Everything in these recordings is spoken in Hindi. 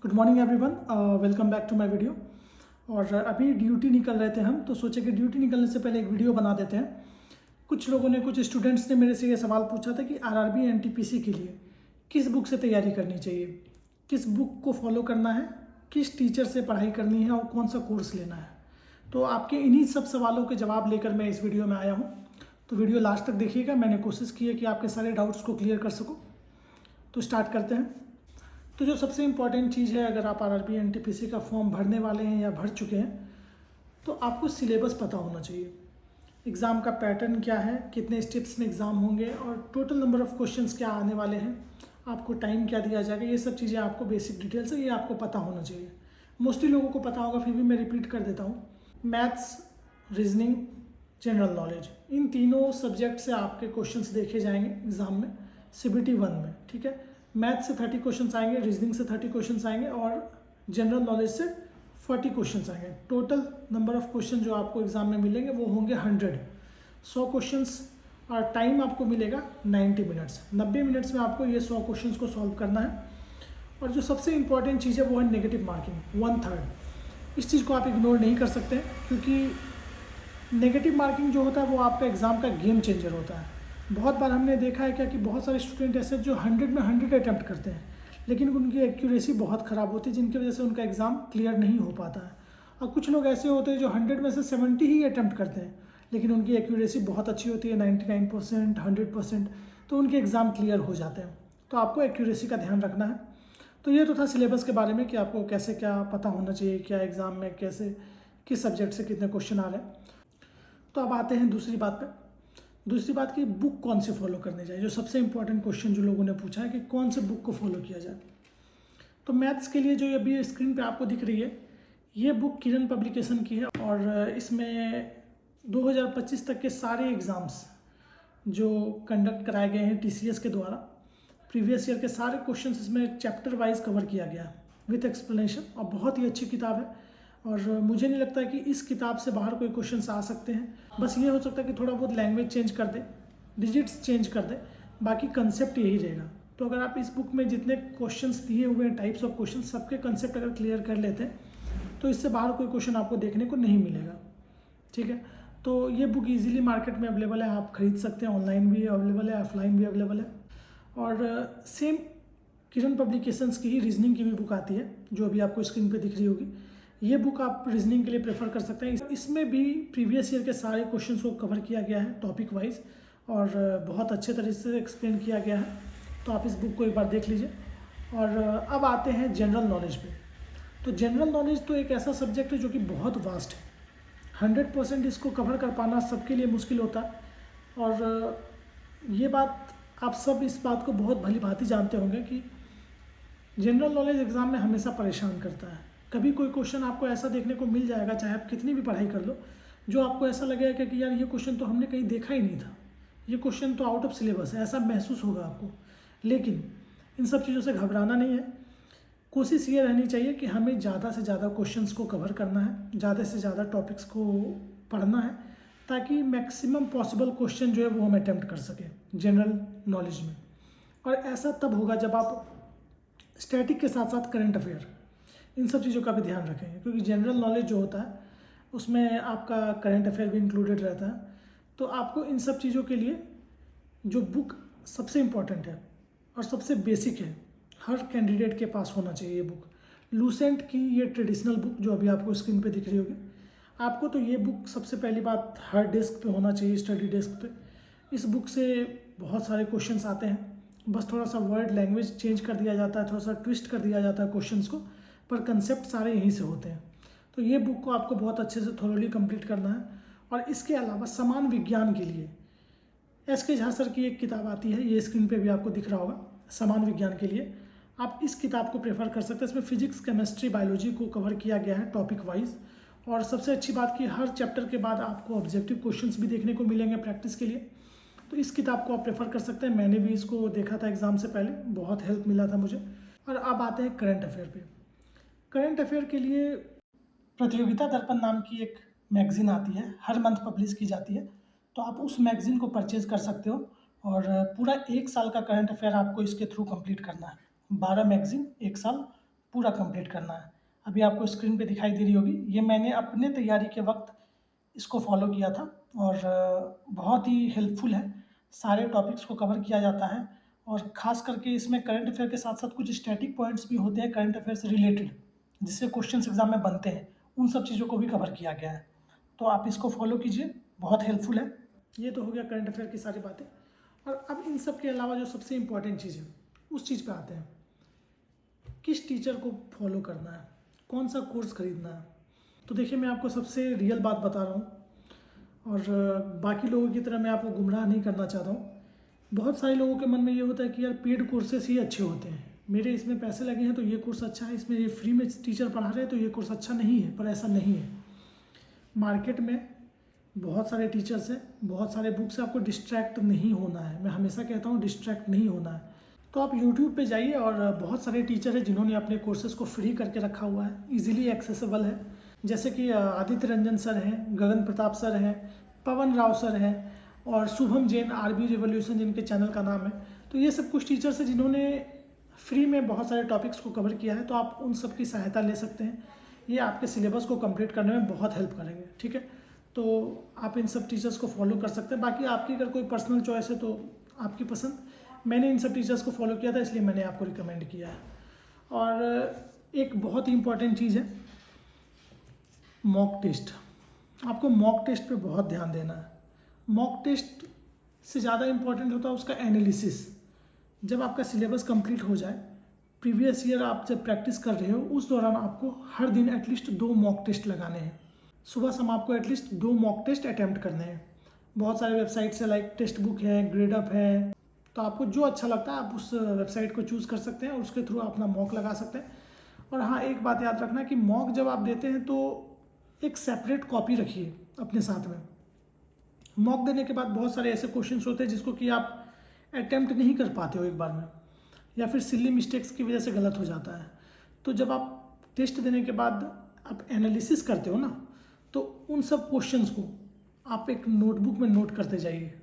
Good morning everyone, welcome back to my video. और अभी ड्यूटी निकल रहे थे हम, तो सोचे कि ड्यूटी निकलने से पहले एक वीडियो बना देते हैं। कुछ लोगों ने, कुछ स्टूडेंट्स ने मेरे से ये सवाल पूछा था कि आरआरबी एनटीपीसी के लिए किस बुक से तैयारी करनी चाहिए, किस बुक को फॉलो करना है, किस टीचर से पढ़ाई करनी है और कौन सा कोर्स लेना है। तो आपके इन्हीं सब सवालों के जवाब लेकर मैं इस वीडियो में आया हूँ। तो वीडियो लास्ट तक देखिएगा, मैंने कोशिश की है कि आपके सारे डाउट्स को क्लियर कर सकूँ। तो स्टार्ट करते हैं। तो जो सबसे इम्पॉर्टेंट चीज़ है, अगर आप आरआरबी एनटीपीसी का फॉर्म भरने वाले हैं या भर चुके हैं, तो आपको सिलेबस पता होना चाहिए। एग्ज़ाम का पैटर्न क्या है, कितने स्टेप्स में एग्ज़ाम होंगे और टोटल नंबर ऑफ़ क्वेश्चंस क्या आने वाले हैं, आपको टाइम क्या दिया जाएगा, ये सब चीज़ें आपको बेसिक डिटेल्स है, ये आपको पता होना चाहिए। मोस्टली लोगों को पता होगा, फिर भी मैं रिपीट कर देता हूँ। मैथ्स, रीजनिंग, जनरल नॉलेज, इन तीनों सब्जेक्ट से आपके क्वेश्चंस देखे जाएंगे एग्ज़ाम में, CBT 1 में। ठीक है, मैथ से 30 क्वेश्चंस आएंगे, रीजनिंग से 30 क्वेश्चंस आएंगे और जनरल नॉलेज से 40 क्वेश्चंस आएंगे। टोटल नंबर ऑफ क्वेश्चन जो आपको एग्जाम में मिलेंगे वो होंगे 100 क्वेश्चंस। और टाइम आपको मिलेगा 90 मिनट्स। 90 मिनट्स में आपको ये 100 क्वेश्चंस को सॉल्व करना है। और जो सबसे इंपॉर्टेंट चीज़ है वो है नेगेटिव मार्किंग 1/3। इस चीज़ को आप इग्नोर नहीं कर सकते, क्योंकि नेगेटिव मार्किंग जो होता है वो आपका एग्ज़ाम का गेम चेंजर होता है। बहुत बार हमने देखा है क्या कि बहुत सारे स्टूडेंट ऐसे जो 100 में 100 अटैम्प्ट करते हैं, लेकिन उनकी एक्यूरेसी बहुत ख़राब होती है, जिनकी वजह से उनका एग्ज़ाम क्लियर नहीं हो पाता है। और कुछ लोग ऐसे होते हैं जो 100 में से 70 ही अटैम्प्ट करते हैं, लेकिन उनकी एक्यूरेसी बहुत अच्छी होती है, 99%, 100%, तो उनके एग्ज़ाम क्लियर हो जाते हैं। तो आपको एक्यूरेसी का ध्यान रखना है। तो ये तो था सिलेबस के बारे में कि आपको कैसे क्या पता होना चाहिए, क्या एग्ज़ाम में कैसे किस सब्जेक्ट से कितने क्वेश्चन आ रहे हैं। तो अब आते हैं दूसरी बात पे। दूसरी बात की बुक कौन से फॉलो करने जाए। जो सबसे इंपॉर्टेंट क्वेश्चन जो लोगों ने पूछा है कि कौन से बुक को फॉलो किया जाए। तो मैथ्स के लिए जो अभी स्क्रीन पे आपको दिख रही है, ये बुक किरण पब्लिकेशन की है और इसमें 2025 तक के सारे एग्ज़ाम्स जो कंडक्ट कराए गए हैं TCS के द्वारा, प्रीवियस ईयर के सारे क्वेश्चंस इसमें चैप्टर वाइज कवर किया गया है विथ एक्सप्लेनेशन। और बहुत ही अच्छी किताब है और मुझे नहीं लगता कि इस किताब से बाहर कोई क्वेश्चंस आ सकते हैं। बस ये हो सकता है कि थोड़ा बहुत लैंग्वेज चेंज कर दे, डिजिट्स चेंज कर दे, बाकी कंसेप्ट यही रहेगा। तो अगर आप इस बुक में जितने क्वेश्चंस दिए हुए हैं, टाइप्स ऑफ क्वेश्चन, सबके कंसेप्ट अगर क्लियर कर लेते हैं, तो इससे बाहर कोई क्वेश्चन आपको देखने को नहीं मिलेगा। ठीक है, तो ये बुक ईजिली मार्केट में अवेलेबल है, आप खरीद सकते हैं, ऑनलाइन भी अवेलेबल है, ऑफलाइन भी अवेलेबल है। और सेम किरण पब्लिकेशंस की ही रीजनिंग की भी बुक आती है, जो अभी आपको स्क्रीन पर दिख रही होगी। ये बुक आप रीजनिंग के लिए प्रेफर कर सकते हैं। इसमें भी प्रीवियस ईयर के सारे क्वेश्चंस को कवर किया गया है टॉपिक वाइज और बहुत अच्छे तरीके से एक्सप्लेन किया गया है। तो आप इस बुक को एक बार देख लीजिए। और अब आते हैं जनरल नॉलेज पे। तो जनरल नॉलेज तो एक ऐसा सब्जेक्ट है जो कि बहुत वास्ट है। 100% इसको कवर कर पाना सबके लिए मुश्किल होता है। और ये बात आप सब इस बात को बहुत भली भांति जानते होंगे कि जनरल नॉलेज एग्ज़ाम में हमेशा परेशान करता है। कभी कोई क्वेश्चन आपको ऐसा देखने को मिल जाएगा, चाहे आप कितनी भी पढ़ाई कर लो, जो आपको ऐसा लगेगा कि यार ये क्वेश्चन तो हमने कहीं देखा ही नहीं था, ये क्वेश्चन तो आउट ऑफ सिलेबस है, ऐसा महसूस होगा आपको। लेकिन इन सब चीज़ों से घबराना नहीं है। कोशिश ये रहनी चाहिए कि हमें ज़्यादा से ज़्यादा क्वेश्चंस को कवर करना है, ज़्यादा से ज़्यादा टॉपिक्स को पढ़ना है, ताकि मैक्सिमम पॉसिबल क्वेश्चन जो है वो हम अटैम्प्ट कर सकें जनरल नॉलेज में। और ऐसा तब होगा जब आप स्टैटिक के साथ साथ करंट अफेयर, इन सब चीज़ों का भी ध्यान रखेंगे, क्योंकि जनरल नॉलेज जो होता है उसमें आपका करंट अफेयर भी इंक्लूडेड रहता है। तो आपको इन सब चीज़ों के लिए जो बुक सबसे इम्पॉर्टेंट है और सबसे बेसिक है, हर कैंडिडेट के पास होना चाहिए ये बुक। लूसेंट की ये ट्रेडिशनल बुक जो अभी आपको स्क्रीन पे दिख रही होगी, आपको तो ये बुक सबसे पहली बात हर डेस्क पे होना चाहिए, स्टडी डेस्क पे। इस बुक से बहुत सारे क्वेश्चंस आते हैं, बस थोड़ा सा वर्ड लैंग्वेज चेंज कर दिया जाता है, थोड़ा सा ट्विस्ट कर दिया जाता है क्वेश्चंस को, पर कंसेप्ट सारे यहीं से होते हैं। तो ये बुक को आपको बहुत अच्छे से थोरोली कंप्लीट करना है। और इसके अलावा समान विज्ञान के लिए SK झा सर की एक किताब आती है, ये स्क्रीन पे भी आपको दिख रहा होगा, समान विज्ञान के लिए आप इस किताब को प्रेफर कर सकते हैं। इसमें फिजिक्स, केमिस्ट्री, बायोलॉजी को कवर किया गया है टॉपिक वाइज। और सबसे अच्छी बात कि हर चैप्टर के बाद आपको ऑब्जेक्टिव क्वेश्चंस भी देखने को मिलेंगे प्रैक्टिस के लिए। तो इस किताब को आप प्रेफर कर सकते हैं। मैंने भी इसको देखा था एग्ज़ाम से पहले, बहुत हेल्प मिला था मुझे। और अब आते हैं करंट अफेयर पे। करंट अफेयर के लिए प्रतियोगिता दर्पण नाम की एक मैगज़ीन आती है, हर मंथ पब्लिश की जाती है। तो आप उस मैगज़ीन को परचेज़ कर सकते हो और पूरा 1 साल का करंट अफेयर आपको इसके थ्रू कंप्लीट करना है। 12 मैगज़ीन 1 साल पूरा कंप्लीट करना है। अभी आपको स्क्रीन पे दिखाई दे रही होगी, ये मैंने अपने तैयारी के वक्त इसको फॉलो किया था और बहुत ही हेल्पफुल है। सारे टॉपिक्स को कवर किया जाता है और ख़ास करके इसमें करंट अफेयर के साथ साथ कुछ स्टैटिक पॉइंट्स भी होते हैं करंट अफेयर से रिलेटेड, जिससे क्वेश्चंस एग्जाम में बनते हैं, उन सब चीज़ों को भी कवर किया गया है। तो आप इसको फॉलो कीजिए, बहुत हेल्पफुल है। ये तो हो गया करंट अफेयर की सारी बातें। और अब इन सब के अलावा जो सबसे इम्पोर्टेंट चीज़ है उस चीज़ पे आते हैं, किस टीचर को फॉलो करना है, कौन सा कोर्स खरीदना है। तो देखिए, मैं आपको सबसे रियल बात बता रहा हूँ और बाकी लोगों की तरह मैं आपको गुमराह नहीं करना चाहता हूँ। बहुत सारे लोगों के मन में ये होता है कि यार पेड कोर्सेस ही अच्छे होते हैं, मेरे इसमें पैसे लगे हैं तो ये कोर्स अच्छा है, इसमें ये फ्री में टीचर पढ़ा रहे हैं तो ये कोर्स अच्छा नहीं है। पर ऐसा नहीं है। मार्केट में बहुत सारे टीचर्स हैं, बहुत सारे बुक्स हैं, आपको डिस्ट्रैक्ट नहीं होना है। मैं हमेशा कहता हूँ डिस्ट्रैक्ट नहीं होना है। तो आप YouTube पे जाइए और बहुत सारे टीचर हैं जिन्होंने अपने कोर्सेज़ को फ्री करके रखा हुआ है, इजीली एक्सेसिबल है। जैसे कि आदित्य रंजन सर हैं, गगन प्रताप सर हैं, पवन राव सर हैं और शुभम जैन, RB रिवोल्यूशन जिनके चैनल का नाम है। तो ये सब कुछ टीचर्स हैं जिन्होंने फ्री में बहुत सारे टॉपिक्स को कवर किया है, तो आप उन सब की सहायता ले सकते हैं। ये आपके सिलेबस को कंप्लीट करने में बहुत हेल्प करेंगे, ठीक है। तो आप इन सब टीचर्स को फॉलो कर सकते हैं। बाकी आपकी अगर कोई पर्सनल चॉइस है तो आपकी पसंद। मैंने इन सब टीचर्स को फॉलो किया था, इसलिए मैंने आपको रिकमेंड किया है। और एक बहुत ही इम्पॉर्टेंट चीज़ है मॉक टेस्ट। आपको मॉक टेस्ट पे बहुत ध्यान देना है। मॉक टेस्ट से ज़्यादा इम्पॉर्टेंट होता है उसका एनालिसिस। जब आपका सिलेबस कंप्लीट हो जाए, प्रीवियस ईयर आप जब प्रैक्टिस कर रहे हो, उस दौरान आपको हर दिन एटलीस्ट 2 मॉक टेस्ट लगाने हैं। सुबह शाम आपको एटलीस्ट 2 मॉक टेस्ट अटैम्प्ट करने हैं। बहुत सारे वेबसाइट्स है, लाइक टेक्स्ट बुक है, ग्रेडअप है, तो आपको जो अच्छा लगता है आप उस वेबसाइट को चूज़ कर सकते हैं और उसके थ्रू अपना मॉक लगा सकते हैं। और हाँ, एक बात याद रखना कि मॉक जब आप देते हैं तो एक सेपरेट कॉपी रखिए अपने साथ में। मॉक देने के बाद बहुत सारे ऐसे क्वेश्चंस होते हैं जिसको कि आप अटैम्प्ट नहीं कर पाते हो एक बार में, या फिर सिली मिस्टेक्स की वजह से गलत हो जाता है। तो जब आप टेस्ट देने के बाद आप एनालिसिस करते हो ना, तो उन सब क्वेश्चंस को आप एक नोटबुक में नोट करते जाइए,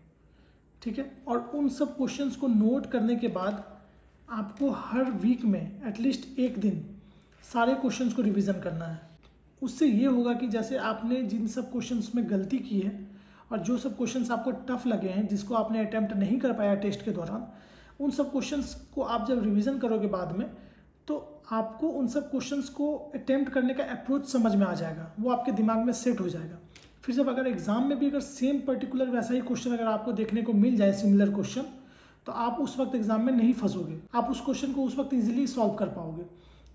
ठीक है। और उन सब क्वेश्चंस को नोट करने के बाद आपको हर वीक में एटलीस्ट एक दिन सारे क्वेश्चंस को रिवीजन करना है। उससे ये होगा कि जैसे आपने जिन सब क्वेश्चंस में गलती की है और जो सब क्वेश्चंस आपको टफ लगे हैं, जिसको आपने अटैम्प्ट नहीं कर पाया टेस्ट के दौरान, उन सब क्वेश्चंस को आप जब रिवीजन करोगे बाद में, तो आपको उन सब क्वेश्चंस को अटैम्प्ट करने का अप्रोच समझ में आ जाएगा, वो आपके दिमाग में सेट हो जाएगा। फिर जब अगर एग्जाम में भी अगर सेम पर्टिकुलर वैसा ही क्वेश्चन अगर आपको देखने को मिल जाए, सिमिलर क्वेश्चन, तो आप उस वक्त एग्जाम में नहीं फंसोगे, आप उस क्वेश्चन को उस वक्त इजीली सॉल्व कर पाओगे।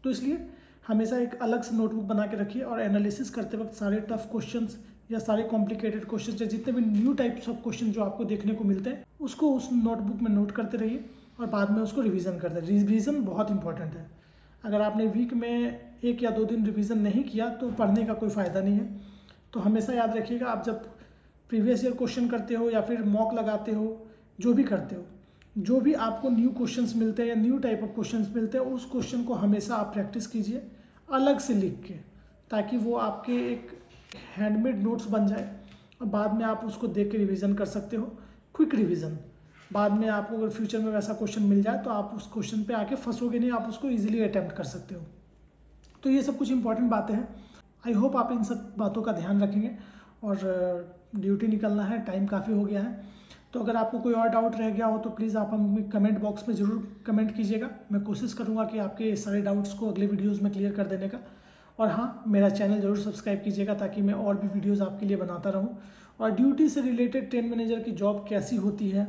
तो इसलिए हमेशा एक अलग से नोटबुक बना के रखिए और एनालिसिस करते वक्त सारे टफ क्वेश्चंस या सारे कॉम्प्लिकेटेड क्वेश्चंस या जितने भी न्यू टाइप्स ऑफ क्वेश्चन जो आपको देखने को मिलते हैं, उसको उस नोटबुक में नोट करते रहिए और बाद में उसको रिवीजन करते रहिए। रिवीजन बहुत इंपॉर्टेंट है। अगर आपने वीक में 1 या 2 दिन रिवीजन नहीं किया तो पढ़ने का कोई फ़ायदा नहीं है। तो हमेशा याद रखिएगा, आप जब प्रीवियस ईयर क्वेश्चन करते हो या फिर मॉक लगाते हो, जो भी करते हो, जो भी आपको न्यू क्वेश्चंस मिलते हैं या न्यू टाइप ऑफ क्वेश्चंस मिलते हैं, उस क्वेश्चन को हमेशा आप प्रैक्टिस कीजिए अलग से लिख के, ताकि वो आपके एक हैंडमेड नोट्स बन जाए और बाद में आप उसको देख के रिवीजन कर सकते हो। क्विक रिवीजन, बाद में आपको अगर फ्यूचर में वैसा क्वेश्चन मिल जाए तो आप उस क्वेश्चन पे आके फंसोगे नहीं, आप उसको इजीली अटैम्प्ट कर सकते हो। तो ये सब कुछ इंपॉर्टेंट बातें हैं। आई होप आप इन सब बातों का ध्यान रखेंगे। और ड्यूटी निकलना है, टाइम काफ़ी हो गया है। तो अगर आपको कोई और डाउट रह गया हो तो प्लीज़ आप हमें कमेंट बॉक्स में ज़रूर कमेंट कीजिएगा। मैं कोशिश करूँगा कि आपके सारे डाउट्स को अगले वीडियोज़ में क्लियर कर देने का। और हाँ, मेरा चैनल ज़रूर सब्सक्राइब कीजिएगा ताकि मैं और भी वीडियोज़ आपके लिए बनाता रहूँ। और ड्यूटी से रिलेटेड ट्रेन मैनेजर की जॉब कैसी होती है,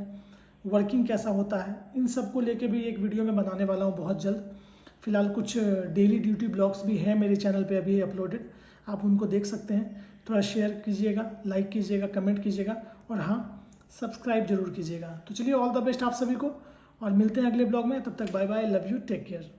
वर्किंग कैसा होता है, इन सब को लेके भी एक वीडियो में बनाने वाला हूँ बहुत जल्द। फिलहाल कुछ डेली ड्यूटी ब्लॉग्स भी हैं मेरे चैनल पे अभी अपलोडेड, आप उनको देख सकते हैं। थोड़ा शेयर कीजिएगा, लाइक कीजिएगा, कमेंट कीजिएगा और हाँ, सब्सक्राइब जरूर कीजिएगा। तो चलिए, ऑल द बेस्ट आप सभी को और मिलते हैं अगले ब्लॉग में। तब तक bye bye, love you, take care.